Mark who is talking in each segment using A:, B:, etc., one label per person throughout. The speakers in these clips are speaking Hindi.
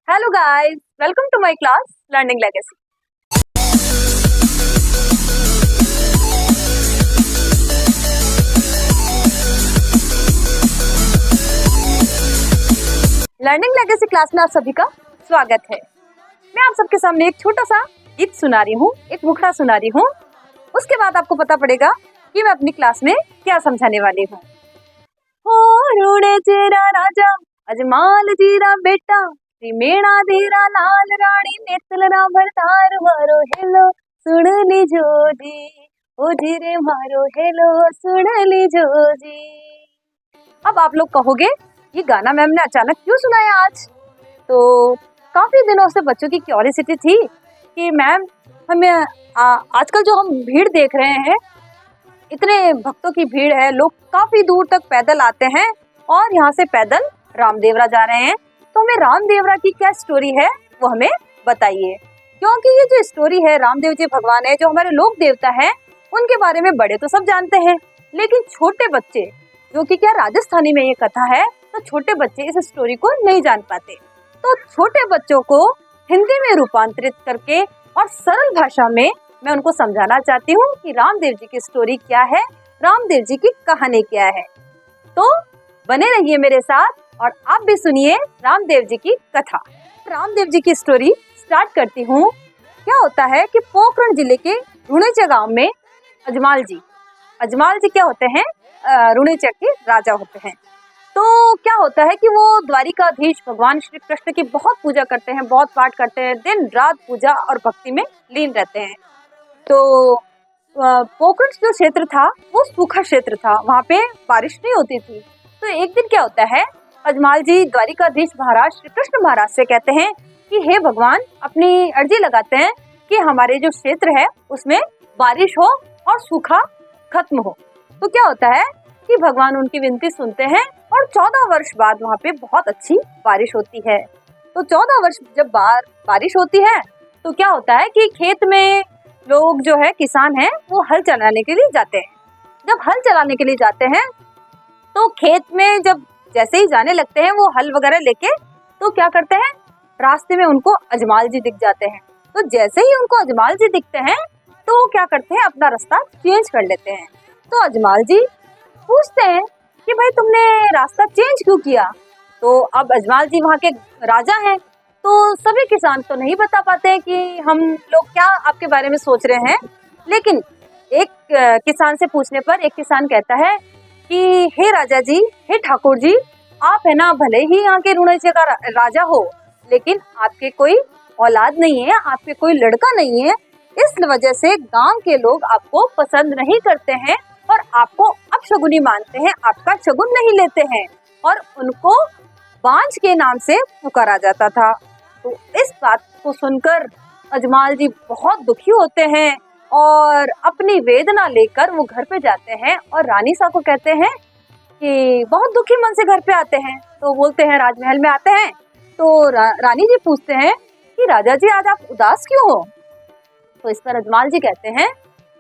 A: Hello guys, welcome to my class Learning Legacy. Learning legacy class में आप सभी का स्वागत है। मैं आप सबके सामने एक छोटा सा गीत सुना रही हूँ, एक मुखड़ा सुना रही हूँ। उसके बाद आपको पता पड़ेगा कि मैं अपनी क्लास में क्या समझाने वाली हूँ। हो रूड़े चेरा राजा अजमाल जीरा बेटा मेणा धीरा लाल रानी नेतलरा भरतार मारो हेलो सुन लीजो जी ओ धीरे मारो हेलो सुन लीजो जी। अब आप लोग कहोगे ये गाना मैम ने अचानक क्यों सुनाया आज? तो काफी दिनों से बच्चों की क्यूरियोसिटी थी कि मैम हमें आजकल जो हम भीड़ देख रहे हैं, इतने भक्तों की भीड़ है, लोग काफी दूर तक पैदल आते हैं और यहाँ से पैदल रामदेवरा जा रहे हैं, तो हमें रामदेवरा की क्या स्टोरी है वो हमें बताइए। क्योंकि ये जो स्टोरी है, रामदेव जी भगवान है जो हमारे लोक देवता है, उनके बारे में बड़े तो सब जानते हैं, लेकिन छोटे बच्चे जो कि क्या राजस्थानी में ये कथा है, तो छोटे बच्चे इस स्टोरी को नहीं जान पाते। तो छोटे बच्चों को हिंदी में रूपांतरित करके और सरल भाषा में मैं उनको समझाना चाहती हूँ कि रामदेव जी की स्टोरी क्या है, रामदेव जी की कहानी क्या है। तो बने रहिए मेरे साथ और आप भी सुनिए रामदेव जी की कथा। रामदेव जी की स्टोरी स्टार्ट करती हूँ। क्या होता है कि पोखरण जिले के रुणेचा गांव में अजमाल जी क्या होते हैं, रुणेचा के राजा होते हैं। तो क्या होता है कि वो द्वारिकाधीश भगवान श्री कृष्ण की बहुत पूजा करते हैं, बहुत पाठ करते हैं, दिन रात पूजा और भक्ति में लीन रहते हैं। तो पोखरण जो क्षेत्र था वो सूखा क्षेत्र था, वहाँ पे बारिश नहीं होती थी। तो एक दिन क्या होता है, अजमाल जी द्वारिकाधीश महाराज श्री कृष्ण महाराज से कहते हैं कि हे भगवान, अपनी अर्जी लगाते हैं कि हमारे जो क्षेत्र है उसमें बारिश हो और सूखा खत्म हो। तो क्या होता है कि भगवान उनकी विनती सुनते हैं और 14 वर्ष बाद वहाँ पे बहुत अच्छी बारिश होती है। तो 14 वर्ष जब बारिश होती है तो क्या होता है कि खेत में लोग जो है, किसान हैं, वो हल चलाने के लिए जाते हैं। जब हल चलाने के लिए जाते हैं तो खेत में जब जैसे ही जाने लगते हैं वो हल वगैरह लेके, तो क्या करते हैं, रास्ते में उनको अजमाल जी दिख जाते हैं। तो जैसे ही उनको अजमाल जी दिखते हैं तो वो क्या करते हैं, अपना रास्ता चेंज कर लेते हैं। तो अजमाल जी पूछते हैं कि भाई तुमने रास्ता चेंज क्यों किया? तो अब अजमाल जी वहाँ के राजा हैं, तो सभी किसान तो नहीं बता पाते हैं कि हम लोग क्या आपके बारे में सोच रहे हैं। लेकिन एक किसान से पूछने पर एक किसान कहता है कि हे राजा जी, हे ठाकुर जी, आप है ना भले ही यहाँ के रुणेचा का राजा हो, लेकिन आपके कोई औलाद नहीं है, आपके कोई लड़का नहीं है। इस वजह से गांव के लोग आपको पसंद नहीं करते हैं और आपको अपशगुनी मानते हैं, आपका शगुन नहीं लेते हैं और उनको बांझ के नाम से पुकारा जाता था। तो इस बात को सुनकर अजमाल जी बहुत दुखी होते हैं और अपनी वेदना लेकर वो घर पे जाते हैं और रानी सा को कहते हैं कि बहुत दुखी मन से घर पे आते हैं। तो बोलते हैं, राजमहल में आते हैं तो रानी जी पूछते हैं कि राजा जी आज आप उदास क्यों हो? तो इस पर अजमाल जी कहते हैं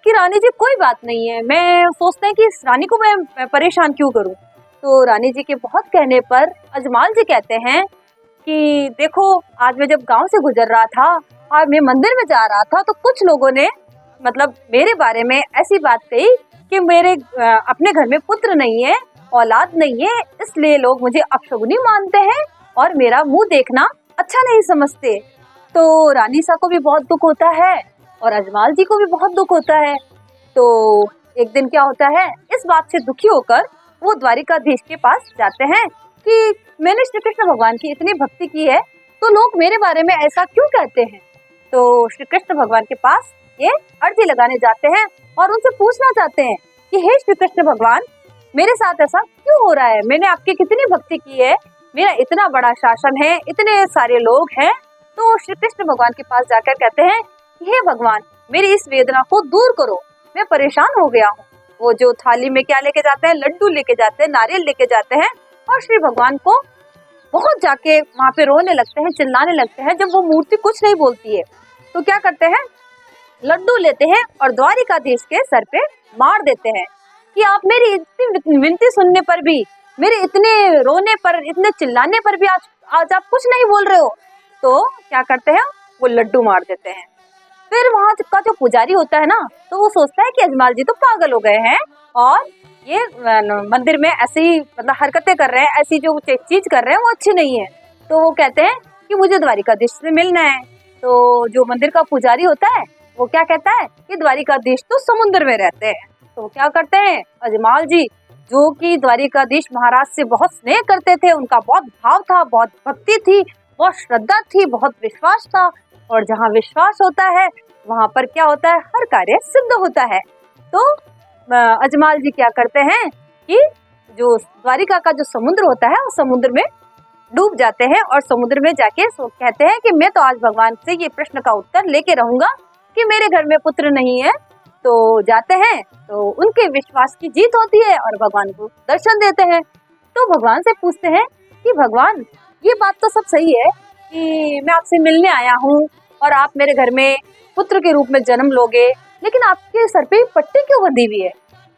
A: कि रानी जी कोई बात नहीं है, मैं सोचते हैं कि इस रानी को मैं परेशान क्यों करूं। तो रानी जी के बहुत कहने पर अजमाल जी कहते हैं कि देखो, आज मैं जब गांव से गुजर रहा था और मैं मंदिर में जा रहा था तो कुछ लोगों ने मतलब मेरे बारे में ऐसी बात कही कि मेरे अपने घर में पुत्र नहीं है, औलाद नहीं है, इसलिए लोग मुझे अपशगुनी मानते हैं और मेरा मुंह देखना अच्छा नहीं समझते। तो रानी सा को भी बहुत दुख होता है और अजमाल जी को भी बहुत दुख होता है। तो एक दिन क्या होता है, इस बात से दुखी होकर वो द्वारिकाधीश के पास जाते हैं कि मैंने श्री कृष्ण भगवान की इतनी भक्ति की है तो लोग मेरे बारे में ऐसा क्यों कहते हैं। तो श्री कृष्ण भगवान के पास ये अर्जी लगाने जाते हैं और उनसे पूछना चाहते हैं कि हे श्री कृष्ण भगवान, मेरे साथ ऐसा क्यों हो रहा है? मैंने आपकी कितनी भक्ति की है, मेरा इतना बड़ा शासन है, इतने सारे लोग हैं। तो श्री कृष्ण भगवान के पास जाकर कहते हैं कि हे भगवान, मेरी इस वेदना को दूर करो, मैं परेशान हो गया हूँ। वो जो थाली में क्या लेके जाते हैं, लड्डू लेके जाते हैं, नारियल लेके जाते हैं और श्री भगवान को बहुत जाके वहाँ पे रोने लगते हैं, चिल्लाने लगते हैं। जब वो मूर्ति कुछ नहीं बोलती है तो क्या करते हैं, लड्डू लेते हैं और द्वारिकाधीश के सर पे मार देते हैं कि आप मेरी इतनी विनती सुनने पर भी, मेरे इतने रोने पर, इतने चिल्लाने पर भी आज आप कुछ नहीं बोल रहे हो। तो क्या करते हैं, वो लड्डू मार देते हैं। फिर वहाँ का जो पुजारी होता है ना, तो वो सोचता है कि अजमाल जी तो पागल हो गए हैं और ये मंदिर में ऐसी मतलब हरकतें कर रहे हैं, ऐसी जो चीज कर रहे हैं वो अच्छी नहीं है। तो वो कहते हैं कि मुझे द्वारिकाधीश से मिलना है। तो जो मंदिर का पुजारी होता है वो क्या कहता है कि द्वारिकाधीश तो समुद्र में रहते हैं। तो क्या करते हैं, अजमाल जी जो कि द्वारिकाधीश महाराज से बहुत स्नेह करते थे, उनका बहुत भाव था, बहुत भक्ति थी, बहुत श्रद्धा थी, बहुत विश्वास था, और जहाँ विश्वास होता है वहाँ पर क्या होता है, हर कार्य सिद्ध होता है। तो अजमाल जी क्या करते हैं कि जो द्वारिका का जो समुद्र होता है उस समुद्र में डूब जाते हैं और समुद्र में जाके कहते हैं कि मैं तो आज भगवान से ये प्रश्न का उत्तर लेके रहूंगा कि मेरे घर में पुत्र नहीं है। तो जाते हैं तो उनके विश्वास की जीत होती है और भगवान को दर्शन देते हैं। तो भगवान से पूछते हैं कि भगवान ये बात तो सब सही है कि मैं आपसे मिलने आया हूँ और आप मेरे घर में पुत्र के रूप में जन्म लोगे, लेकिन आपके सर पे पट्टी क्यों बंधी हुई है?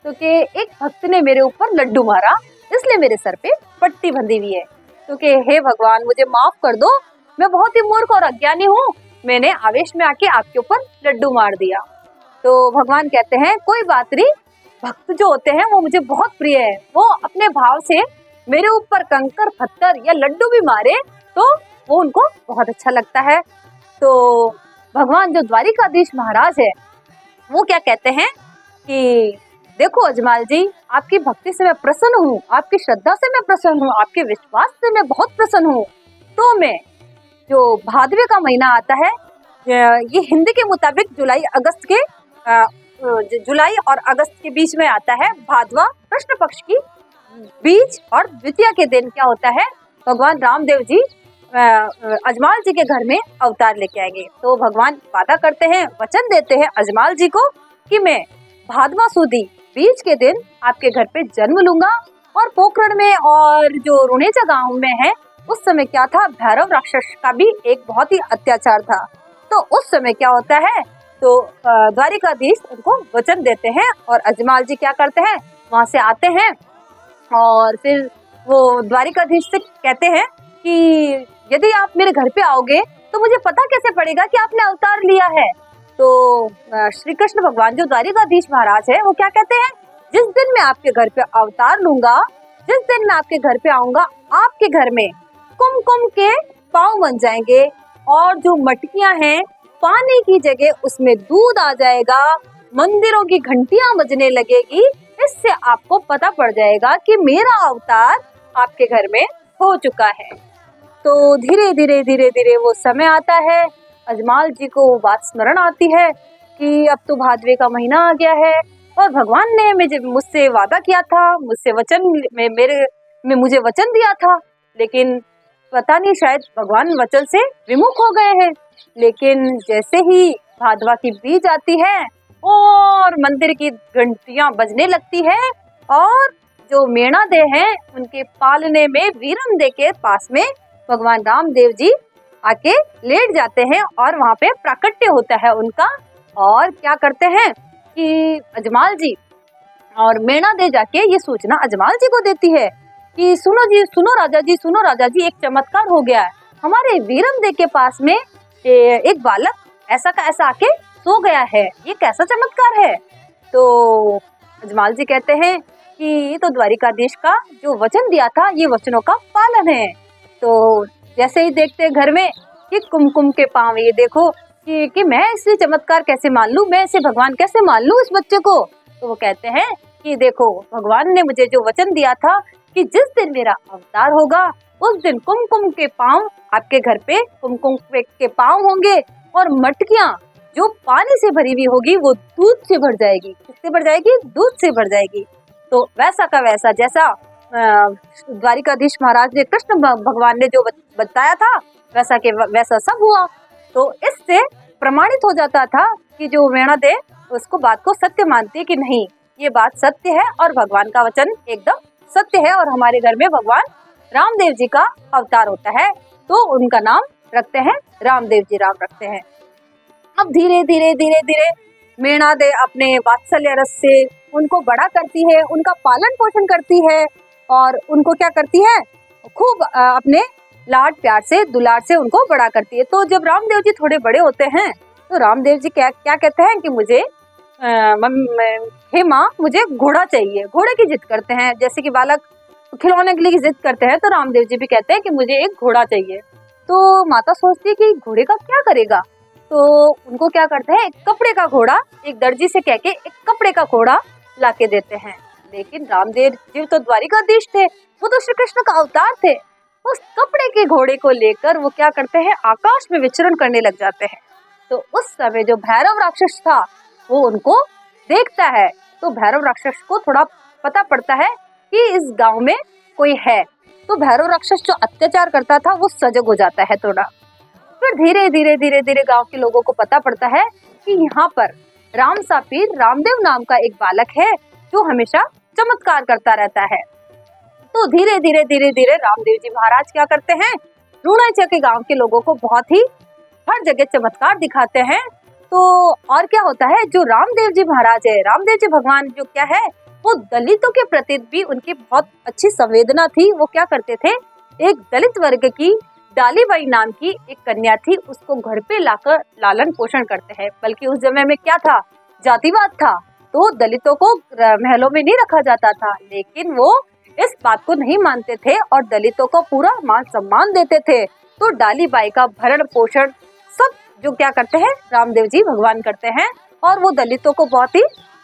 A: क्योंकि एक भक्त ने मेरे ऊपर लड्डू मारा, इसलिए मेरे सर पे पट्टी बंधी हुई है। क्योंकि हे भगवान मुझे माफ कर दो, मैं बहुत ही मूर्ख और अज्ञानी हूँ, मैंने आवेश में आके आपके ऊपर लड्डू मार दिया। तो भगवान कहते हैं कोई बात नहीं, भक्त जो होते हैं वो मुझे बहुत प्रिय है, वो अपने भाव से मेरे ऊपर कंकर पत्थर या लड्डू भी मारे तो वो उनको बहुत अच्छा लगता है। तो भगवान जो द्वारिकाधीश महाराज है वो क्या कहते हैं कि देखो अजमाल जी, आपकी भक्ति से मैं प्रसन्न हूँ, आपकी श्रद्धा से मैं प्रसन्न हूँ, आपके विश्वास से मैं बहुत प्रसन्न हूँ। तो मैं जो भादवे का महीना आता है, ये हिंदी के मुताबिक जुलाई और अगस्त के बीच में आता है, भादवा कृष्ण पक्ष की बीज और द्वितीया के दिन क्या होता है, भगवान रामदेव जी अजमाल जी के घर में अवतार लेके आएंगे। तो भगवान वादा करते हैं, वचन देते हैं अजमाल जी को कि मैं भादवा सुदी बीज के दिन आपके घर पे जन्म लूंगा। और पोखरण में और जो रुणेजा गांव में है उस समय क्या था, भैरव राक्षस का भी एक बहुत ही अत्याचार था। तो उस समय क्या होता है, तो द्वारिकाधीश उनको वचन देते हैं और अजमाल जी क्या करते हैं, वहां से आते हैं और फिर वो द्वारिकाधीश से कहते हैं कि यदि आप मेरे घर पे आओगे तो मुझे पता कैसे पड़ेगा कि आपने अवतार लिया है। तो श्री कृष्ण भगवान जो द्वारिकाधीश महाराज है वो क्या कहते हैं, जिस दिन मैं आपके घर पे अवतार लूंगा, जिस दिन मैं आपके घर पे आऊंगा, आपके घर में कुमकुम के पांव बन जाएंगे और जो मटकियां हैं पानी की जगह उसमें दूध आ जाएगा, मंदिरों की घंटियां बजने लगेगी। इससे आपको पता पड़ जाएगा कि मेरा अवतार आपके घर में हो चुका है। तो धीरे धीरे धीरे धीरे वो समय आता है, अजमाल जी को वो बात स्मरण आती है कि अब तो भादवे का महीना आ गया है और भगवान ने मुझसे वादा किया था, मुझे वचन दिया था, लेकिन पता नहीं शायद भगवान वचन से विमुख हो गए हैं। लेकिन जैसे ही भादवा की बीज आती है और मंदिर की घंटियां बजने लगती है और जो मेणादे हैं उनके पालने में वीरमदे के पास में भगवान रामदेव जी आके लेट जाते हैं और वहाँ पे प्राकट्य होता है उनका। और क्या करते हैं कि अजमाल जी और मेणादे जाके ये सूचना अजमाल जी को देती है कि सुनो जी, सुनो राजा जी, सुनो राजा जी, एक चमत्कार हो गया है, हमारे वीरमदे के पास में एक बालक ऐसा का ऐसा आके सो गया है, ये कैसा चमत्कार है। तो अजमाल जी कहते हैं कि ये तो द्वारिकाधीश का जो वचन दिया था, ये वचनों का पालन है। तो जैसे ही देखते घर में कि कुमकुम के पांव, ये देखो कि मैं इसे चमत्कार कैसे मान लूं, मैं इसे भगवान कैसे मान लूं इस बच्चे को। तो वो कहते हैं कि देखो भगवान ने मुझे जो वचन दिया था कि जिस दिन मेरा अवतार होगा उस दिन कुमकुम के पांव आपके घर पे कुमकुम के पांव होंगे और मटकियां जो पानी से भरी हुई होगी वो दूध से भर जाएगी। किससे भर जाएगी? दूध से भर जाएगी। तो वैसा का वैसा जैसा द्वारिकाधीश महाराज ने कृष्ण भगवान ने जो बताया था वैसा के वैसा सब हुआ। तो इससे प्रमाणित हो जाता था कि जो मेणादे उसको बात को सत्य मानती है कि नहीं ये बात सत्य है और भगवान का वचन एकदम सत्य है और हमारे घर में भगवान रामदेव जी का अवतार होता है, तो उनका नाम रखते हैं रामदेव जी, राम रखते हैं। अब धीरे धीरे धीरे धीरे मेणादे अपने वात्सल्य रस से उनको बड़ा करती है, उनका पालन पोषण करती है और उनको क्या करती है, खूब अपने लाड प्यार से दुलार से उनको बड़ा करती है। तो जब रामदेव जी थोड़े बड़े होते हैं तो रामदेव जी क्या क्या कहते हैं कि मुझे हे माँ मुझे घोड़ा चाहिए, घोड़े की जिद करते हैं। जैसे कि बालक खिलौने के लिए जिद करते हैं तो रामदेव जी भी कहते हैं कि मुझे एक घोड़ा चाहिए। तो माता सोचती है कि घोड़े का क्या करेगा, तो उनको क्या करते हैं, एक कपड़े का घोड़ा, एक दर्जी से कह के एक कपड़े का घोड़ा लाके देते हैं। लेकिन रामदेव जी तो द्वारिकाधीश थे, वो तो श्री कृष्ण का अवतार थे। उस कपड़े के घोड़े को लेकर वो क्या करते हैं, आकाश में विचरण करने लग जाते हैं। तो उस समय जो भैरव राक्षस था वो उनको देखता है। तो भैरव राक्षस को थोड़ा पता पड़ता है कि इस गांव में कोई है। तो भैरव राक्षस जो अत्याचार करता था वो सजग हो जाता है थोड़ा। फिर धीरे धीरे धीरे धीरे गांव के लोगों को पता पड़ता है कि यहाँ पर राम सा पीर रामदेव नाम का एक बालक है जो हमेशा चमत्कार करता रहता है। तो धीरे धीरे धीरे धीरे रामदेव जी महाराज क्या करते हैं, रूणाचल के गांव के लोगों को बहुत ही हर जगह चमत्कार दिखाते हैं। तो और क्या होता है, जो रामदेव जी महाराज है, रामदेव जी भगवान जो क्या है, वो दलितों के प्रति भी उनकी बहुत अच्छी संवेदना थी। वो क्या करते थे, एक दलित वर्ग की डालीबाई नाम की एक कन्या थी, उसको घर पे लाकर लालन पोषण करते हैं। बल्कि उस समय में क्या था, जातिवाद था, तो दलितों को महलों में नहीं रखा जाता था। लेकिन वो इस बात को नहीं मानते थे और दलितों को पूरा मान सम्मान देते थे। तो डालीबाई का भरण पोषण सब जो क्या करते हैं, रामदेव जी भगवान करते हैं। और वो दलितों को बहुत ही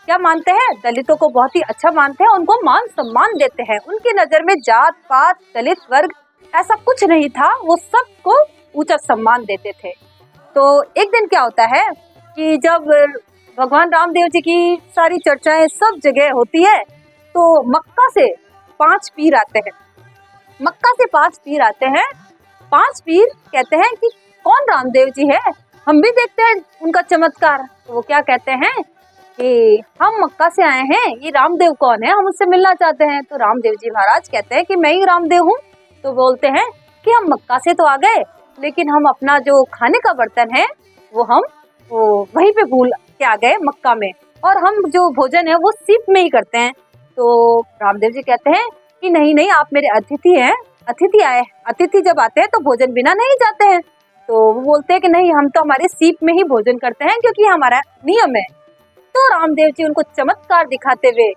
A: क्या मानते हैं, दलितों को बहुत ही अच्छा मानते हैं, उनको मान सम्मान देते हैं। उनकी नजर में जात पात दलित वर्ग ऐसा कुछ नहीं था, वो सबको ऊंचा सम्मान देते थे। तो एक दिन क्या होता है कि जब भगवान रामदेव जी की सारी चर्चाएं सब जगह होती है, तो मक्का से 5 पीर आते हैं। मक्का से 5 पीर आते हैं। 5 पीर कहते हैं कि कौन रामदेव जी है, हम भी देखते हैं उनका चमत्कार। तो वो क्या कहते हैं कि हम मक्का से आए हैं, ये रामदेव कौन है, हम उससे मिलना चाहते हैं। तो रामदेव जी महाराज कहते हैं कि मैं ही रामदेव हूँ। तो बोलते हैं कि हम मक्का से तो आ गए, लेकिन हम अपना जो खाने का बर्तन है वो हम वहीं पे भूल के आ गए मक्का में, और हम जो भोजन है वो सीप में ही करते हैं। तो रामदेव जी कहते हैं कि नहीं नहीं, आप मेरे अतिथि हैं, अतिथि आए, अतिथि जब आते हैं तो भोजन बिना नहीं जाते हैं। तो वो बोलते हैं कि नहीं, हम तो हमारे सीप में ही भोजन करते हैं क्योंकि हमारा नियम है। तो रामदेव जी उनको चमत्कार दिखाते हुए,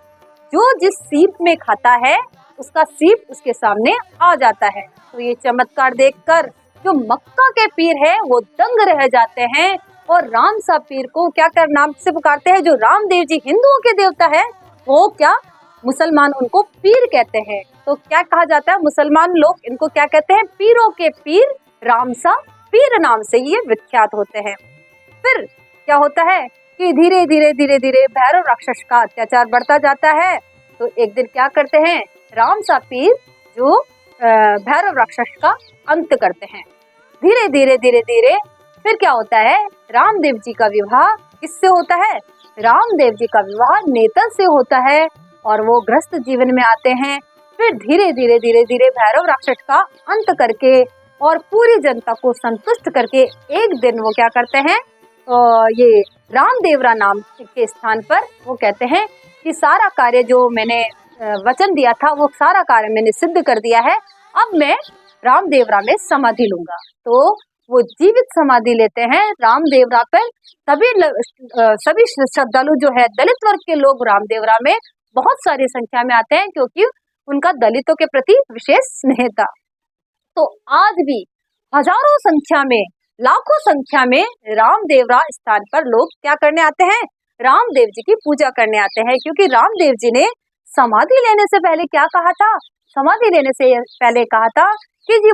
A: जो जिस सीप में खाता है उसका सीप उसके सामने आ जाता है। तो ये चमत्कार देखकर जो मक्का के पीर है वो दंग रह जाते हैं और राम सा पीर को क्या कर नाम से पुकारते हैं। जो रामदेव जी हिंदुओं के देवता है, वो क्या मुसलमान उनको पीर कहते हैं। तो क्या कहा जाता है, मुसलमान लोग इनको क्या कहते हैं, पीरों के पीर, राम सा पीर नाम से ये विख्यात होते हैं। फिर क्या होता है कि धीरे धीरे धीरे धीरे भैरव राक्षस का अत्याचार बढ़ता जाता है। तो एक दिन क्या करते हैं, राम सा पीर जो भैरव राक्षस का अंत करते हैं। धीरे धीरे धीरे धीरे फिर क्या होता है, रामदेव जी का विवाह किससे होता है, रामदेव जी का विवाह नेतल से होता है और वो गृहस्थ जीवन में आते हैं। फिर धीरे धीरे धीरे धीरे भैरव राक्षस का अंत करके और पूरी जनता को संतुष्ट करके एक दिन वो क्या करते हैं, ये रामदेवरा नाम के स्थान पर वो कहते हैं कि सारा कार्य जो मैंने वचन दिया था वो सारा कार्य मैंने सिद्ध कर दिया है, अब मैं रामदेवरा में समाधि लूंगा। तो वो जीवित समाधि लेते हैं रामदेवरा पर। सभी श्रद्धालु जो है दलित वर्ग के लोग रामदेवरा में बहुत सारी संख्या में आते हैं क्योंकि उनका दलितों के प्रति विशेष स्नेह था। तो आज भी हजारों संख्या में, लाखों संख्या में रामदेवरा स्थान पर लोग क्या करने आते हैं, रामदेव जी की पूजा करने आते हैं। क्योंकि रामदेव जी ने समाधि लेने से पहले क्या कहा था, समाधि लेने से पहले कहा था कि जी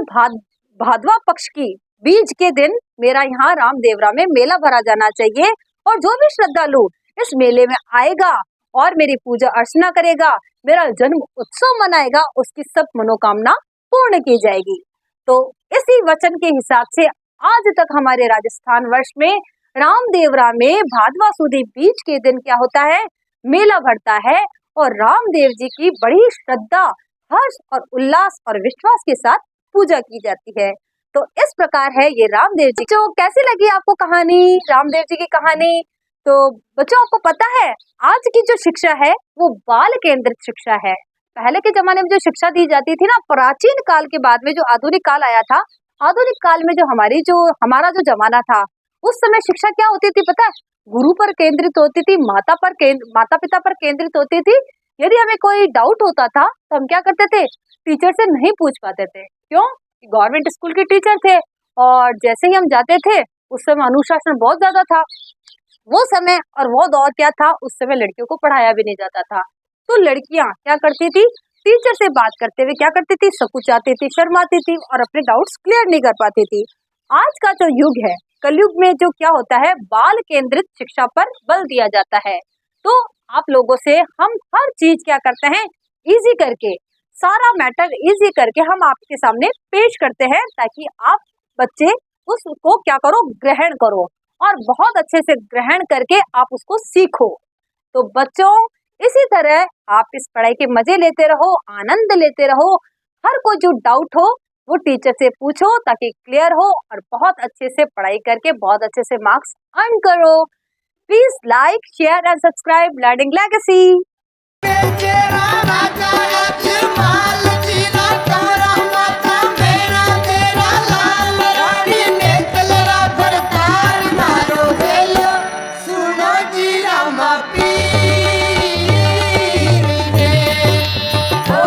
A: भादवा पक्ष की बीज के दिन मेरा यहाँ रामदेवरा में मेला भरा जाना चाहिए और जो भी श्रद्धालु इस मेले में आएगा और मेरी पूजा अर्चना करेगा, मेरा जन्म उत्सव मनाएगा, उसकी सब मनोकामना पूर्ण की जाएगी। तो इसी वचन के हिसाब से आज तक हमारे राजस्थान वर्ष में रामदेवरा में भादवा सुदी बीज के दिन क्या होता है, मेला भरता है और रामदेव जी की बड़ी श्रद्धा, हर्ष और उल्लास और विश्वास के साथ पूजा की जाती है। तो इस प्रकार है ये रामदेव जी। जो कैसी लगी आपको कहानी, रामदेव जी की कहानी? तो बच्चों आपको पता है आज की जो शिक्षा है वो बाल केंद्रित शिक्षा है। पहले के जमाने में जो शिक्षा दी जाती थी ना, प्राचीन काल के बाद में जो आधुनिक काल आया था, आधुनिक काल में जो हमारा जो जमाना था, उस समय शिक्षा क्या होती थी पता है? गुरु पर केंद्रित होती थी, माता पिता पर केंद्रित होती थी। यदि हमें कोई डाउट होता था तो हम क्या करते थे? टीचर से नहीं पूछ पाते थे। क्यों? गवर्नमेंट स्कूल के टीचर थे और जैसे ही हम जाते थे उस समय अनुशासन बहुत ज्यादा था। वो समय और वो दौर क्या था, उस समय लड़कियों को पढ़ाया भी नहीं जाता था। तो लड़कियां क्या करती थी? टीचर से बात करते हुए क्या करती थी? सकुचाती थी, शर्माती थी और अपने डाउट्स क्लियर नहीं कर पाती थी। आज का जो युग है, कलयुग में जो क्या होता है, बाल केंद्रित शिक्षा पर बल दिया जाता है। तो आप लोगों से हम हर चीज क्या करते हैं? इजी करके, सारा मैटर इजी करके हम आपके सामने पेश करते हैं, ताकि आप बच्चे उसको क्या करो? ग्रहण करो और बहुत अच्छे से ग्रहण करके आप उसको सीखो। तो बच्चों, इसी तरह आप इस पढ़ाई के मजे लेते रहो, आनंद लेते रहो। हर कोई जो डाउट हो वो टीचर से पूछो ताकि क्लियर हो और बहुत अच्छे से पढ़ाई करके बहुत अच्छे से मार्क्स अर्न करो। Please like, share and subscribe learning legacy.